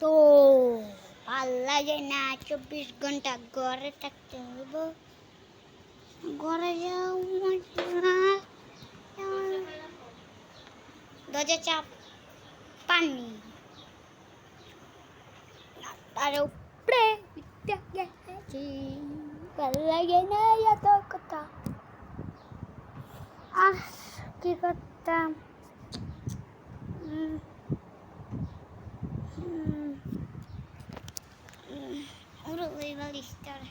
তো ভাল লাগে না 24 ঘন্টা ঘরে থাকতে হইব ঘরে যাও দরজা চাপ পানি তার উপরে গেছি ভাল লাগে না এত কথা আর কি করতাম ওরা ওই বালিশটার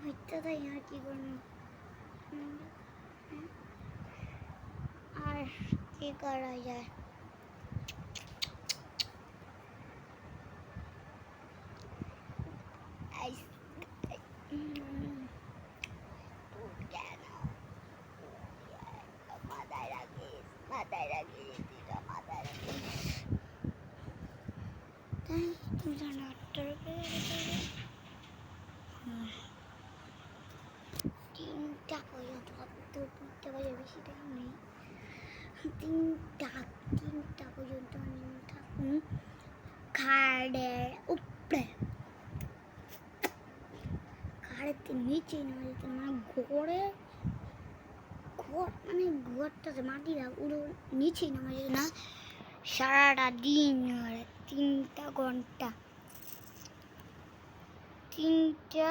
হইতে তাই আর কি করবো আর কি করা যায় মাথায় রাখিস তুমি জানো 8টার উপরে 3টা পর্যন্ত 3টা বাজে বেশি টাইম নেই 3টা পর্যন্ত আমি থাকুন খাড়ের উপরে খাড়েতে নিচে নেওয়া যেত না ঘরে ঘর মানে ঘরটাতে মাটি উড়ো নিচে নেওয়া যেত না সারাটা দিন 3টা ঘন্টা 3টা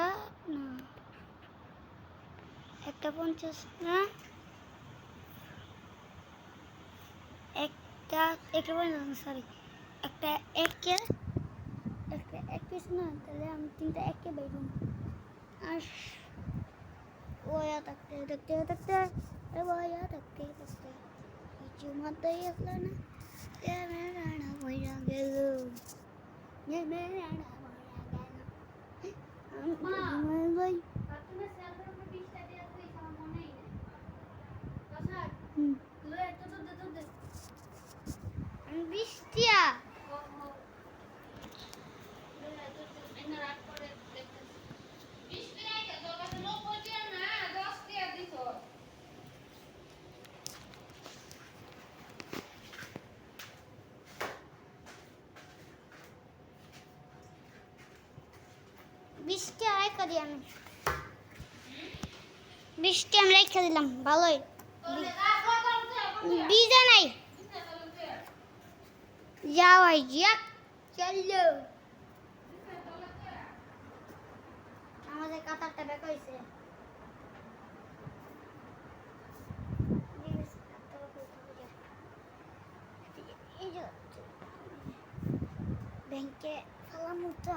না 1:50 না 1:50 সরি 1:21 না তাহলে আমি 3টা 1 বেরোম আর ওয়া থাকতে কিছু মাথায় আসলো না রানা বইয়া গেল ভাই বৃষ্টিয়া বৃষ্টি আর করি আমি বৃষ্টি আমি রেখে দিলাম ভালোই ভিজে নাই যাওয়াই যাক চলো আমাদের কাতারটা বেক হয়েছে ব্যাংকে সালাম তো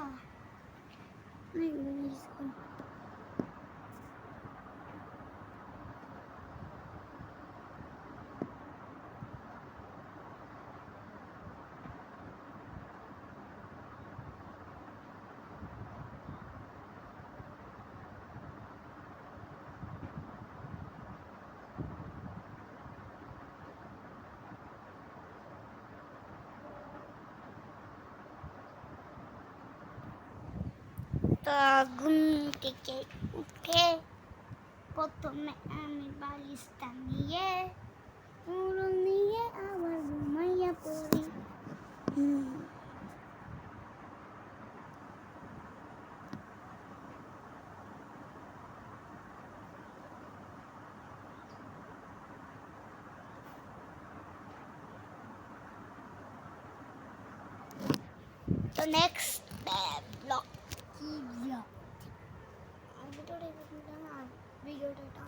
ঘুম থেকে উঠে প্রথমে আমি বালিশটা নিয়ে আবার ঘুমাইয়া পড়ি তো নেক্সট ব্লগ কি ভিডিওটা